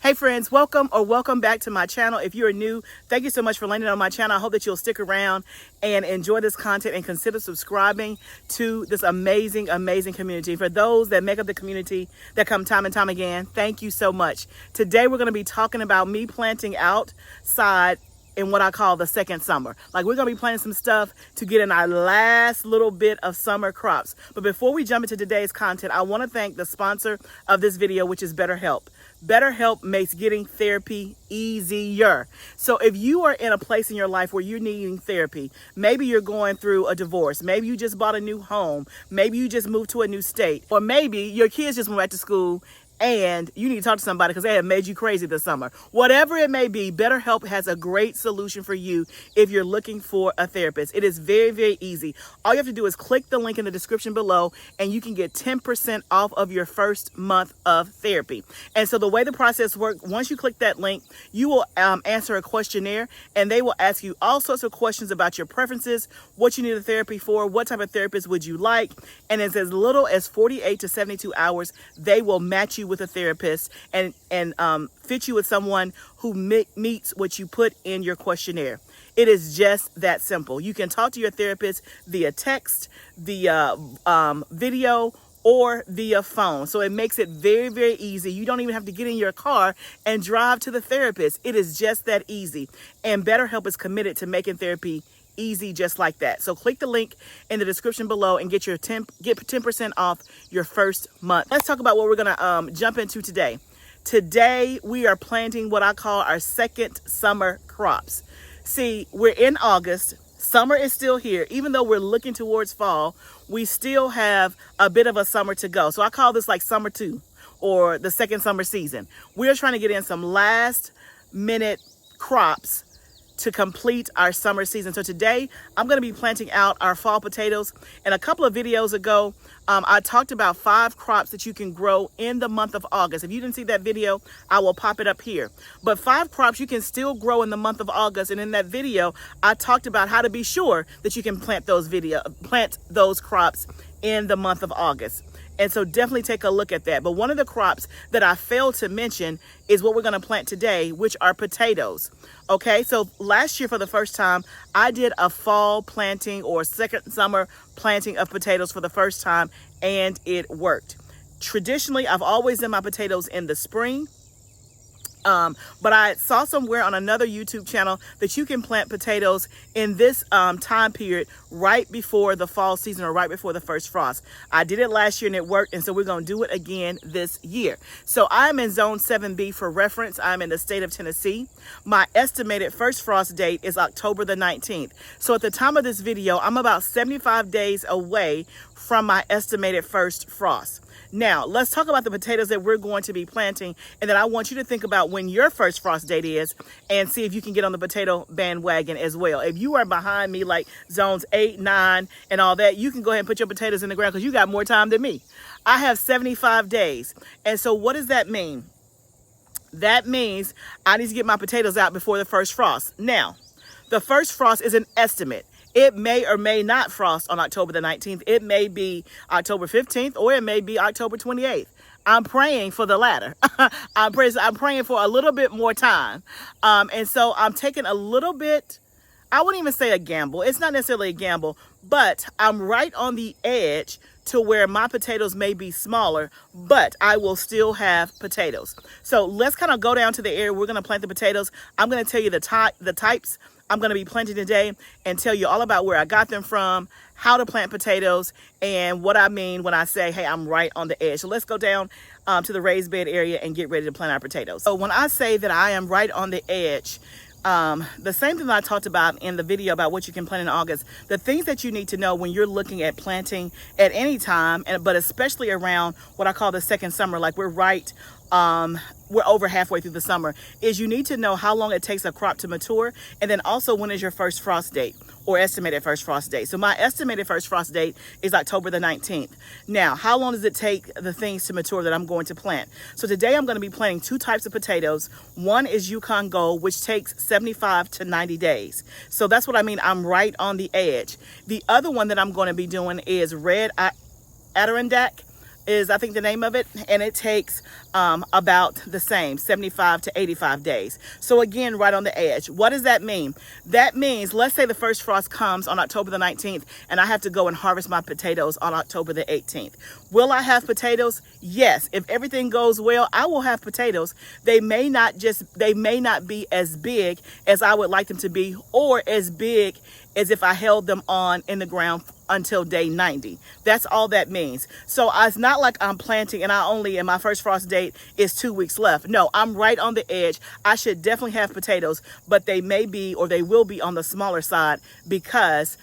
Hey friends, welcome back to my channel. If you're new, thank you so much for landing on my channel. I hope that you'll stick around and enjoy this content and consider subscribing to this amazing community. For those that make up the community that come time and time again, thank you so much. Today we're going to be talking about me planting outside in what I call the second summer. Like, we're gonna be planting some stuff to get in our last little bit of summer crops. But before we jump into today's content, I want to thank the sponsor of this video, which is BetterHelp. BetterHelp makes getting therapy easier. So if you are in a place in your life where you're needing therapy, maybe you're going through a divorce, maybe you just bought a new home, maybe you just moved to a new state, or maybe your kids just went back to school and you need to talk to somebody because they have made you crazy this summer. Whatever it may be, BetterHelp has a great solution for you if you're looking for a therapist. It is very easy. All you have to do is click the link in the description below and you can get 10% off of your first month of therapy. And so the way the process works, once you click that link, you will answer a questionnaire and they will ask you all sorts of questions about your preferences, what you need a therapy for, what type of therapist would you like, and it's as little as 48 to 72 hours, they will match you with a therapist and fit you with someone who meets what you put in your questionnaire. It is just that simple. You can talk to your therapist via text, via video, or via phone. So it makes it very easy. You don't even have to get in your car and drive to the therapist. It is just that easy. And BetterHelp is committed to making therapy easy just like that. So click the link in the description below and get 10% off your first month. Let's talk about what we're gonna jump into today. Today we are planting what I call our second summer crops. See, we're in August. Summer is still here. Even though we're looking towards fall, we still have a bit of a summer to go. So I call this like summer 2 or the second summer season. We're trying to get in some last minute crops to complete our summer season. So today I'm going to be planting out our fall potatoes. And a couple of videos ago, I talked about 5 crops that you can grow in the month of August. If you didn't see that video, I will pop it up here. But 5 crops you can still grow in the month of August. And in that video, I talked about how to be sure that you can plant those crops in the month of August. And so definitely take a look at that. But one of the crops that I failed to mention is what we're going to plant today, which are potatoes. Okay, so last year for the first time, I did a fall planting or second summer planting of potatoes for the first time, and it worked. Traditionally, I've always done my potatoes in the spring. But I saw somewhere on another YouTube channel that you can plant potatoes in this time period right before the fall season or right before the first frost. I did it last year and it worked, and so we're going to do it again this year. So I'm in zone 7B for reference. I'm in the state of Tennessee. My estimated first frost date is October the 19th. So at the time of this video, I'm about 75 days away from my estimated first frost. Now, let's talk about the potatoes that we're going to be planting, and then I want you to think about when your first frost date is and see if you can get on the potato bandwagon as well. If you are behind me like zones 8, 9, and all that, you can go ahead and put your potatoes in the ground because you got more time than me. I have 75 days. And so what does that mean? That means I need to get my potatoes out before the first frost. Now, the first frost is an estimate. It may or may not frost on October the 19th. It may be October 15th or it may be October 28th. I'm praying for the latter. I'm praying for a little bit more time. And so I'm taking a little bit, I wouldn't even say a gamble. It's not necessarily a gamble, but I'm right on the edge to where my potatoes may be smaller, but I will still have potatoes. So let's kind of go down to the area we're going to plant the potatoes. I'm going to tell you the types I'm going to be planting today and tell you all about where I got them from, how to plant potatoes, and what I mean when I say, hey, I'm right on the edge. So let's go down to the raised bed area and get ready to plant our potatoes. So when I say that I am right on the edge, the same thing that I talked about in the video about what you can plant in August, the things that you need to know when you're looking at planting at any time, but especially around what I call the second summer, like we're over halfway through the summer, is you need to know how long it takes a crop to mature, and then also when is your first frost date or estimated first frost date. So my estimated first frost date is October the 19th. Now, how long does it take the things to mature that I'm going to plant? So today I'm going to be planting 2 types of potatoes. One is Yukon Gold, which takes 75 to 90 days. So that's what I mean, I'm right on the edge. The other one that I'm going to be doing is Red Adirondack. is, I think, the name of it, and it takes about the same 75 to 85 days. So again, right on the edge. What does that mean? That means, let's say the first frost comes on October the 19th and I have to go and harvest my potatoes on October the 18th. Will I have potatoes? Yes. If everything goes well, I will have potatoes. They may not be as big as I would like them to be, or as big as if I held them on in the ground until day 90. That's all that means. So it's not like I'm planting and my first frost date is 2 weeks left. No, I'm right on the edge. I should definitely have potatoes, but they may be, or they will be, on the smaller side, because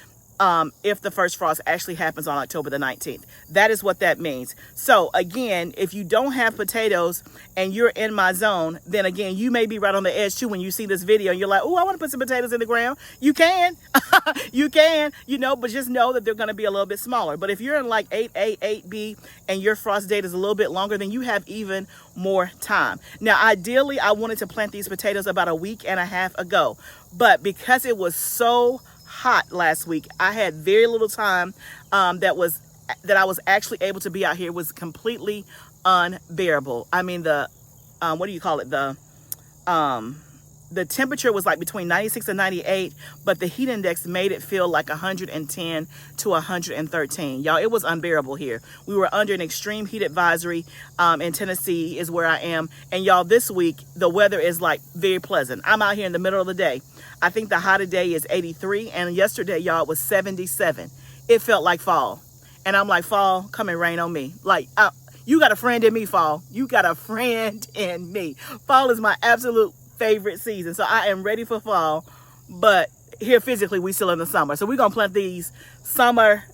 if the first frost actually happens on October the 19th. That is what that means. So again, if you don't have potatoes and you're in my zone, then again, you may be right on the edge too when you see this video and you're like, oh, I want to put some potatoes in the ground. You can, you can, but just know that they're going to be a little bit smaller. But if you're in like 8A, 8B, and your frost date is a little bit longer, then you have even more time. Now, ideally, I wanted to plant these potatoes about a week and a half ago, but because it was so hot last week, I had very little time that I was actually able to be out here. It was completely unbearable. I mean, what do you call it? The temperature was like between 96 and 98, but the heat index made it feel like 110 to 113. Y'all, it was unbearable here. We were under an extreme heat advisory in Tennessee is where I am. And y'all, this week, the weather is like very pleasant. I'm out here in the middle of the day. I think the high today is 83, and yesterday, y'all, it was 77. It felt like fall. And I'm like, fall, come and rain on me. Like, you got a friend in me, fall. You got a friend in me. Fall is my absolute favorite season. So I am ready for fall, but here physically, we still in the summer. So we're going to plant these summer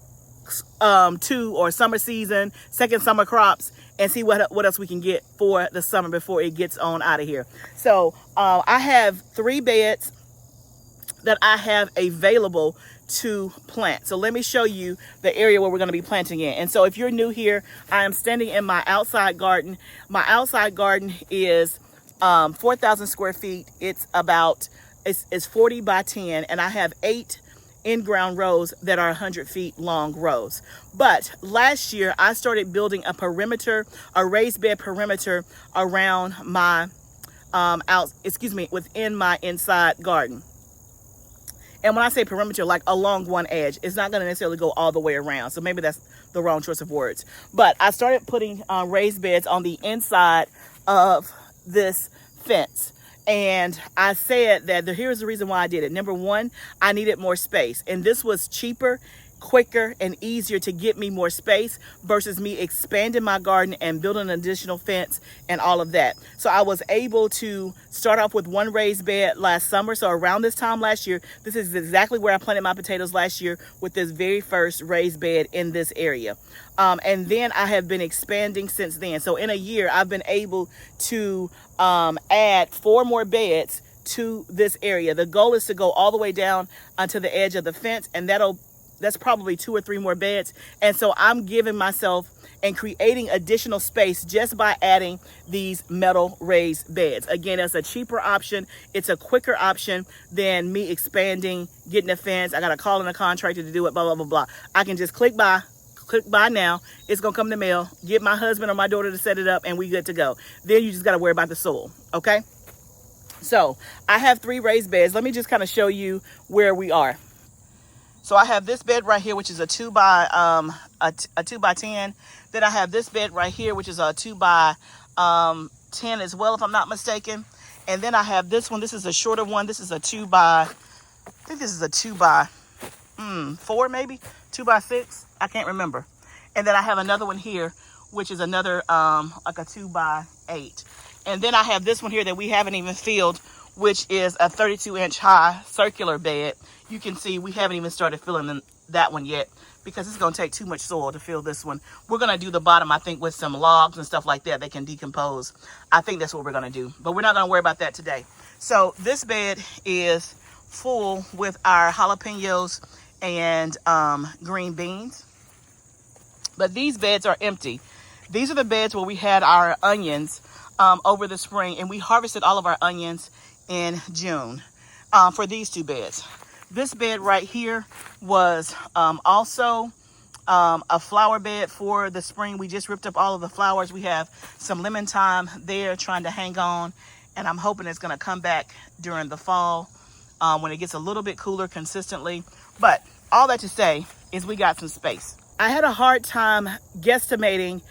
summer season, second summer crops, and see what else we can get for the summer before it gets on out of here. So I have 3 beds that I have available to plant. So let me show you the area where we're going to be planting in. And so if you're new here, I am standing in my outside garden. My outside garden is 4,000 square feet. It's 40 by 10, and I have 8 in-ground rows that are 100 feet long rows. But last year I started building a raised bed perimeter around my within my inside garden. And when I say perimeter, like along one edge, it's not going to necessarily go all the way around. So maybe that's the wrong choice of words. But I started putting raised beds on the inside of this fence. And I said that here's the reason why I did it. Number one, I needed more space. And this was cheaper, quicker, and easier to get me more space versus me expanding my garden and building an additional fence and all of that. So I was able to start off with 1 raised bed last summer. So around this time last year, this is exactly where I planted my potatoes last year, with this very first raised bed in this area. And then I have been expanding since then. So in a year, I've been able to add 4 more beds to this area. The goal is to go all the way down onto the edge of the fence, and that's probably 2 or 3 more beds. And so I'm giving myself and creating additional space just by adding these metal raised beds. Again, it's a cheaper option. It's a quicker option than me expanding, getting a fence. I got to call in a contractor to do it, blah, blah, blah, blah. I can just click buy now. It's going to come in the mail, get my husband or my daughter to set it up, and we good to go. Then you just got to worry about the soil. Okay. So I have 3 raised beds. Let me just kind of show you where we are. So I have this bed right here, which is a 2 by 10. Then I have this bed right here, which is a 2 by 10 as well, if I'm not mistaken. And then I have this one. This is a shorter one. This is a 2 by, I think this is a 2 by 4, maybe 2 by 6. I can't remember. And then I have another one here, which is another like a 2 by 8. And then I have this one here that we haven't even filled, which is a 32-inch high circular bed. You can see we haven't even started filling that one yet because it's going to take too much soil to fill this one. We're going to do the bottom, I think, with some logs and stuff like that. They can decompose. I think that's what we're going to do, but we're not going to worry about that today. So this bed is full with our jalapenos and green beans, but these beds are empty. These are the beds where we had our onions over the spring, and we harvested all of our onions in June for these 2 beds. This bed right here was also a flower bed for the spring. We just ripped up all of the flowers. We have some lemon thyme there trying to hang on, and I'm hoping it's going to come back during the fall when it gets a little bit cooler consistently. But all that to say is we got some space. I had a hard time guesstimating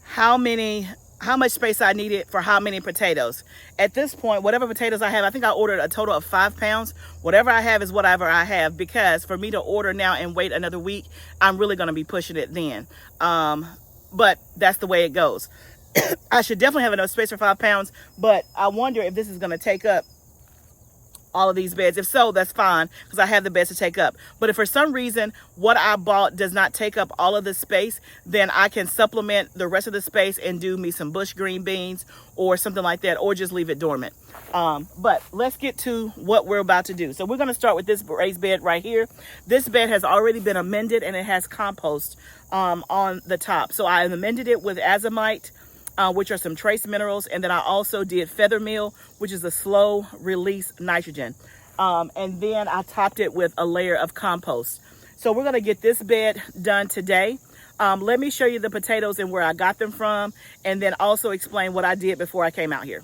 how much space I needed for how many potatoes. At this point, whatever potatoes I have, I think I ordered a total of 5 pounds. Whatever I have is whatever I have, because for me to order now and wait another week, I'm really going to be pushing it then. But that's the way it goes. I should definitely have enough space for 5 pounds, but I wonder if this is going to take up all of these beds. If so, that's fine, because I have the beds to take up. But if for some reason what I bought does not take up all of the space, then I can supplement the rest of the space and do me some bush green beans or something like that, or just leave it dormant. But let's get to what we're about to do. So we're going to start with this raised bed right here. This bed has already been amended, and it has compost on the top. So I amended it with azomite, which are some trace minerals, and then I also did feather meal, which is a slow release nitrogen, and then I topped it with a layer of compost. So we're going to get this bed done today. Let me show you the potatoes and where I got them from, and then also explain what I did before I came out here.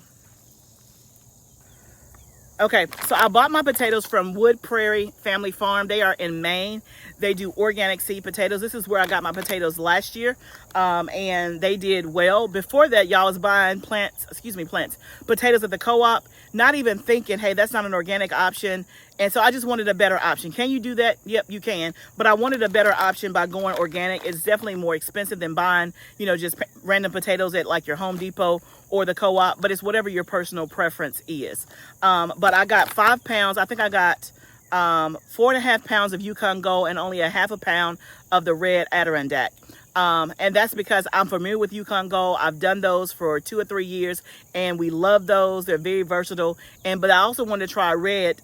Okay, so I bought my potatoes from Wood Prairie Family Farm. They are in Maine. They do organic seed potatoes. This is where I got my potatoes last year, and they did well. Before that, y'all was buying potatoes at the co-op, not even thinking, hey, that's not an organic option. And so I just wanted a better option. Can you do that? Yep, you can. But I wanted a better option by going organic. It's definitely more expensive than buying, just random potatoes at like your Home Depot or the co-op, but it's whatever your personal preference is. But I got 5 pounds. I think I got 4.5 pounds of Yukon Gold and only a half a pound of the red Adirondack. And that's because I'm familiar with Yukon Gold. I've done those for 2 or 3 years, and we love those. They're very versatile. But I also wanted to try red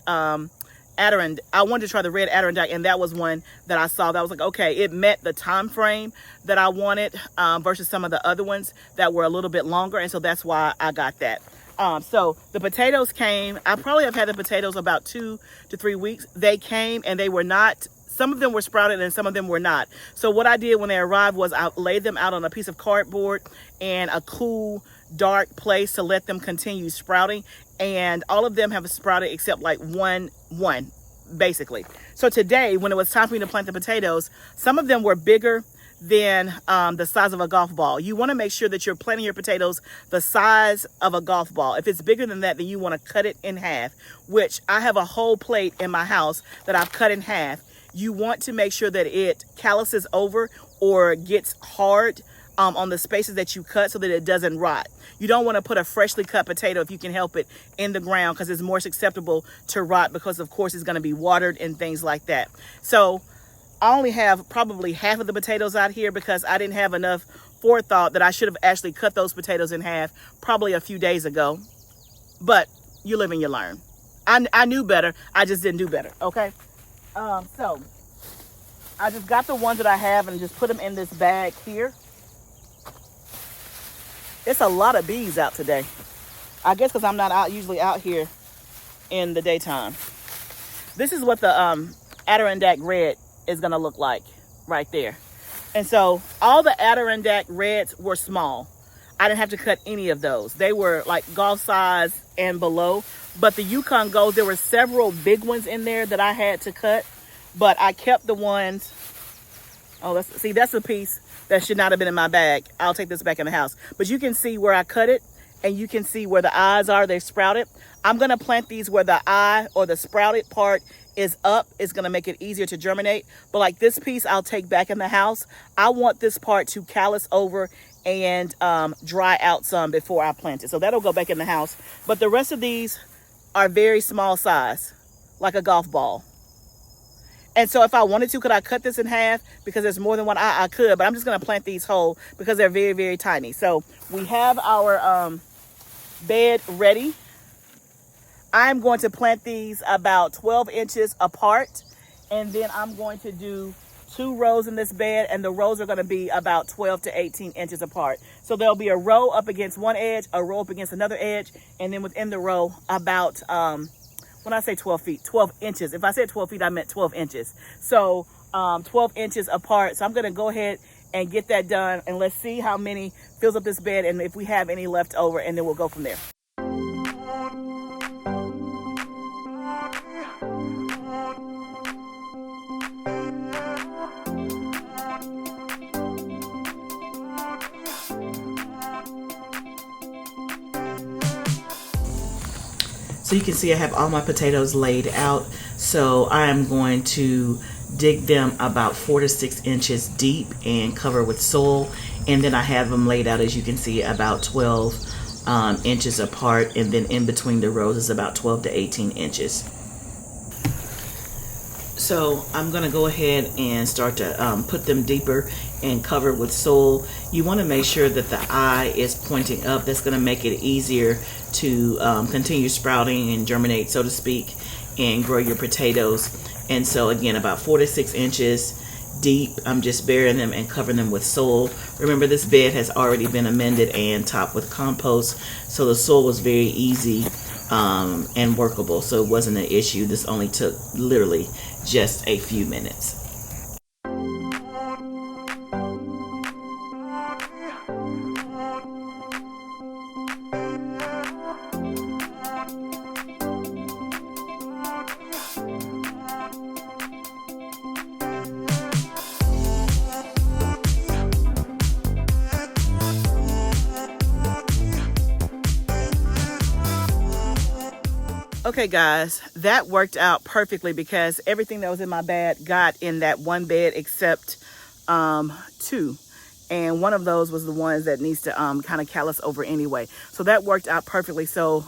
Adirondack. I wanted to try the red Adirondack, and that was one that I saw that I was like, okay, it met the time frame that I wanted versus some of the other ones that were a little bit longer, and so that's why I got that. So the potatoes came. I probably have had the potatoes about 2 to 3 weeks. They came, and they were not, some of them were sprouted and some of them were not. So what I did when they arrived was I laid them out on a piece of cardboard and a cool, dark place to let them continue sprouting. And all of them have sprouted except like one basically. So today, when it was time for me to plant the potatoes, some of them were bigger than the size of a golf ball. You want to make sure that you're planting your potatoes the size of a golf ball. If it's bigger than that, then you want to cut it in half, which I have a whole plate in my house that I've cut in half. You want to make sure that it calluses over or gets hard on the spaces that you cut so that it doesn't rot. You don't want to put a freshly cut potato, if you can help it, in the ground, because it's more susceptible to rot, because of course it's going to be watered and things like that. So I only have probably half of the potatoes out here because I didn't have enough forethought that I should have actually cut those potatoes in half probably a few days ago. But you live and you learn. I knew better. I just didn't do better. Okay. So I just got the ones that I have and just put them in this bag here. It's a lot of bees out today. I guess because I'm not usually out here in the daytime. This is what the Adirondack red is going to look like right there. And so all the Adirondack reds were small. I didn't have to cut any of those. They were like golf size and below. But the Yukon Gold, there were several big ones in there that I had to cut. But I kept the ones. Oh, that's a piece that should not have been in my bag. I'll take this back in the house. But you can see where I cut it, and you can see where the eyes are. They're sprouted. I'm going to plant these where the eye or the sprouted part is up. It's going to make it easier to germinate. But like this piece, I'll take back in the house. I want this part to callus over and dry out some before I plant it. So that'll go back in the house. But the rest of these are very small size, like a golf ball. And so if I wanted to, could I cut this in half? Because there's more than one I could, but I'm just going to plant these whole because they're very, very tiny. So we have our bed ready. I'm going to plant these about 12 inches apart. And then I'm going to do 2 rows in this bed, and the rows are going to be about 12 to 18 inches apart. So there'll be a row up against one edge, a row up against another edge, and then within the row about when I say 12 feet, 12 inches. If I said 12 feet, I meant 12 inches. So 12 inches apart. So I'm going to go ahead and get that done, and let's see how many fills up this bed and if we have any left over, and then we'll go from there. So you can see I have all my potatoes laid out. So I am going to dig them about 4 to 6 inches deep and cover with soil. And then I have them laid out, as you can see, about 12 inches apart. And then in between the rows is about 12 to 18 inches. So I'm going to go ahead and start to put them deeper and cover with soil. You want to make sure that the eye is pointing up. That's going to make it easier to continue sprouting and germinate, so to speak, and grow your potatoes. And so again, about 4 to 6 inches deep. I'm just burying them and covering them with soil. Remember, this bed has already been amended and topped with compost, so the soil was very easy and workable, so it wasn't an issue. This only took literally just a few minutes. Okay guys, that worked out perfectly because everything that was in my bed got in that one bed except 2. And one of those was the ones that needs to kind of callus over anyway. So that worked out perfectly. So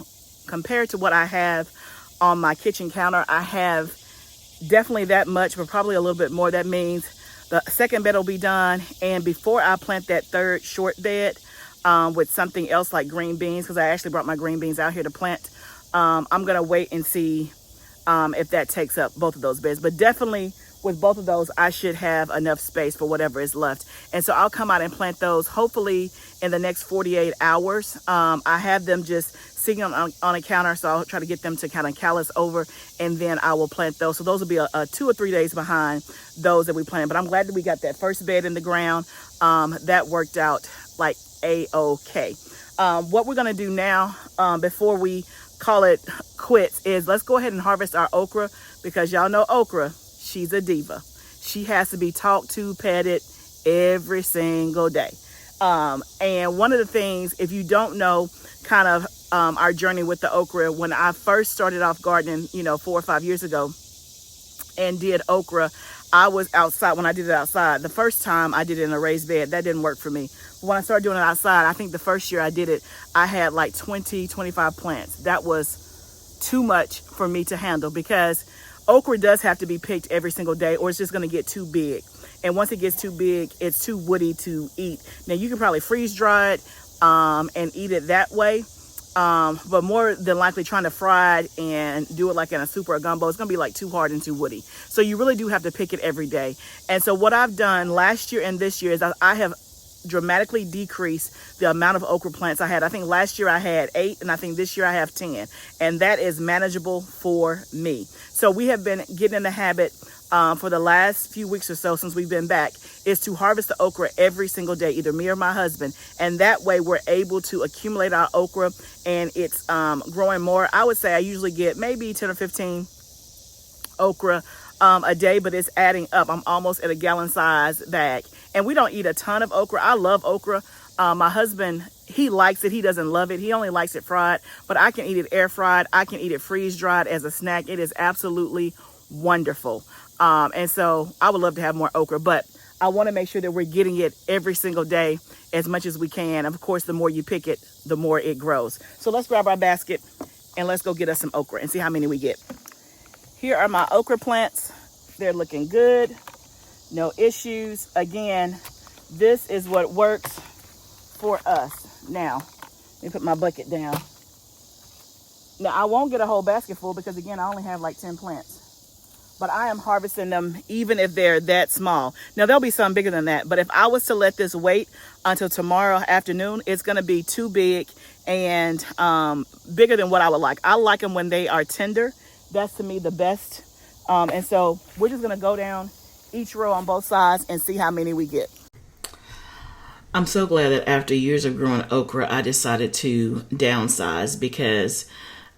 compared to what I have on my kitchen counter, I have definitely that much, but probably a little bit more. That means the second bed will be done. And before I plant that third short bed with something else like green beans, because I actually brought my green beans out here to plant, I'm going to wait and see if that takes up both of those beds. But definitely with both of those, I should have enough space for whatever is left. And so I'll come out and plant those hopefully in the next 48 hours. I have them just sitting on a counter, so I'll try to get them to kind of callus over, and then I will plant those. So those will be a 2 or 3 days behind those that we planted. But I'm glad that we got that first bed in the ground. That worked out like A-okay. What we're going to do now before we call it quits is let's go ahead and harvest our okra, because y'all know okra, she's a diva. She has to be talked to, petted every single day. And one of the things, if you don't know kind of our journey with the okra, when I first started off gardening, 4 or 5 years ago and did okra, I was outside. When I did it outside, the first time I did it in a raised bed, that didn't work for me. When I started doing it outside, I think the first year I did it, I had like 20, 25 plants. That was too much for me to handle, because okra does have to be picked every single day or it's just going to get too big. And once it gets too big, it's too woody to eat. Now you can probably freeze dry it and eat it that way. But more than likely trying to fry it and do it like in a soup or a gumbo, it's going to be like too hard and too woody. So you really do have to pick it every day. And so what I've done last year and this year is I have dramatically decreased the amount of okra plants I had. I think last year I had 8 and I think this year I have 10, and that is manageable for me. So we have been getting in the habit for the last few weeks or so since we've been back is to harvest the okra every single day, either me or my husband, and that way we're able to accumulate our okra and it's growing more. I would say I usually get maybe 10 or 15 okra a day, but it's adding up. I'm almost at a gallon size bag, and we don't eat a ton of okra. I love okra. My husband, he likes it. He doesn't love it. He only likes it fried, but I can eat it air fried. I can eat it freeze dried as a snack. It is absolutely wonderful. And so I would love to have more okra, but I want to make sure that we're getting it every single day as much as we can. Of course, the more you pick it, the more it grows. So let's grab our basket and let's go get us some okra and see how many we get. Here are my okra plants. They're looking good. No issues. Again, this is what works for us. Now, let me put my bucket down. Now, I won't get a whole basket full because, again, I only have like 10 plants. But I am harvesting them even if they're that small. Now, there'll be some bigger than that. But if I was to let this wait until tomorrow afternoon, it's going to be too big and bigger than what I would like. I like them when they are tender. That's, to me, the best. And so we're just going to go down each row on both sides and see how many we get. I'm so glad that after years of growing okra, I decided to downsize because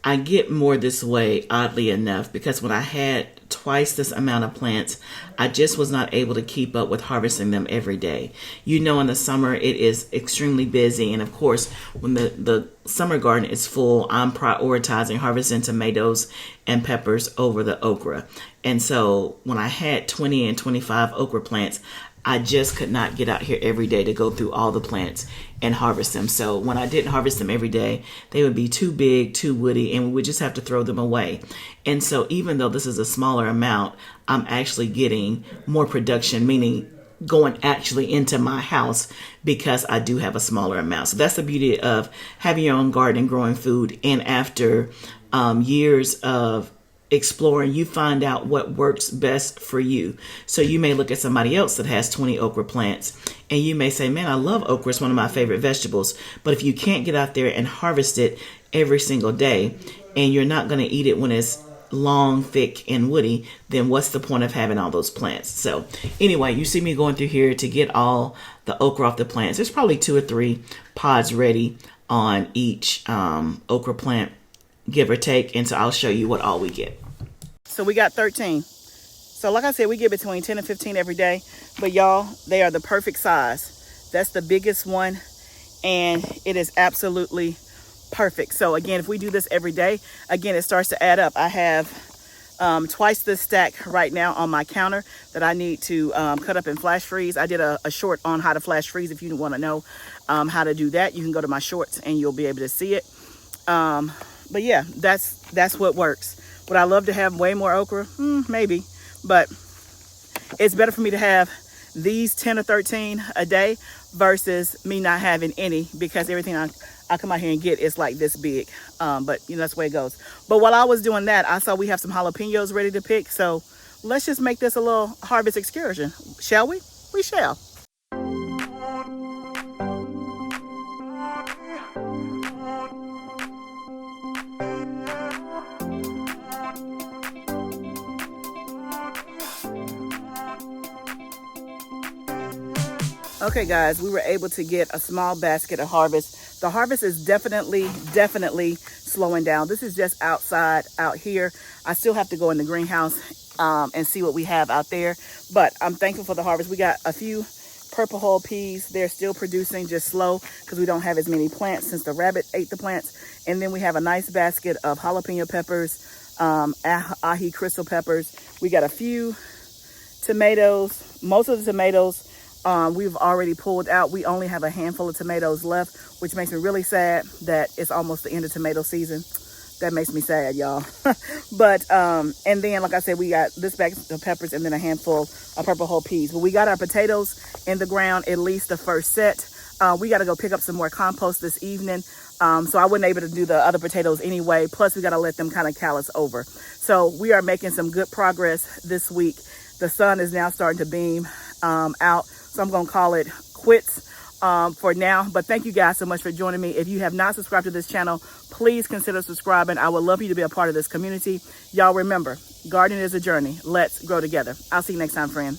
I get more this way, oddly enough, because when I had twice this amount of plants, I just was not able to keep up with harvesting them every day. You know, in the summer, it is extremely busy. And of course, when the summer garden is full, I'm prioritizing harvesting tomatoes and peppers over the okra. And so when I had 20 and 25 okra plants, I just could not get out here every day to go through all the plants and harvest them. So when I didn't harvest them every day, they would be too big, too woody, and we would just have to throw them away. And so even though this is a smaller amount, I'm actually getting more production, meaning going actually into my house because I do have a smaller amount. So that's the beauty of having your own garden and growing food. And after years of exploring, you find out what works best for you. So you may look at somebody else that has 20 okra plants and you may say, man, I love okra. It's one of my favorite vegetables. But if you can't get out there and harvest it every single day and you're not going to eat it when it's long, thick, and woody, then what's the point of having all those plants? So anyway, you see me going through here to get all the okra off the plants. There's probably 2 or 3 pods ready on each okra plant, give or take. And so I'll show you what all we get. So we got 13. So like I said, we get between 10 and 15 every day. But y'all, they are the perfect size. That's the biggest one. And it is absolutely perfect. So again, if we do this every day, again, it starts to add up. I have twice this stack right now on my counter that I need to cut up and flash freeze. I did a short on how to flash freeze. If you want to know how to do that, you can go to my shorts and you'll be able to see it. But yeah, that's what works. Would I love to have way more okra? Maybe, but it's better for me to have these 10 or 13 a day versus me not having any, because everything I come out here and get is like this big. But you know, that's the way it goes. But while I was doing that, I saw we have some jalapenos ready to pick. So let's just make this a little harvest excursion. Shall we? We shall. Okay guys, we were able to get a small basket of harvest. The harvest is definitely slowing down. This is just outside out here. I still have to go in the greenhouse and see what we have out there. But I'm thankful for the harvest. We got a few purple hull peas. They're still producing, just slow because we don't have as many plants since the rabbit ate the plants. And then we have a nice basket of jalapeno peppers, ají crystal peppers. We got a few tomatoes. Most of the tomatoes we've already pulled out. We only have a handful of tomatoes left, which makes me really sad that it's almost the end of tomato season. That makes me sad, y'all. But and then, like I said, we got this bag of peppers and then a handful of purple whole peas. But we got our potatoes in the ground, at least the first set. We got to go pick up some more compost this evening. So I wasn't able to do the other potatoes anyway. Plus, we got to let them kind of callus over. So we are making some good progress this week. The sun is now starting to beam out. So I'm going to call it quits for now. But thank you guys so much for joining me. If you have not subscribed to this channel, please consider subscribing. I would love you to be a part of this community. Y'all remember, gardening is a journey. Let's grow together. I'll see you next time, friend.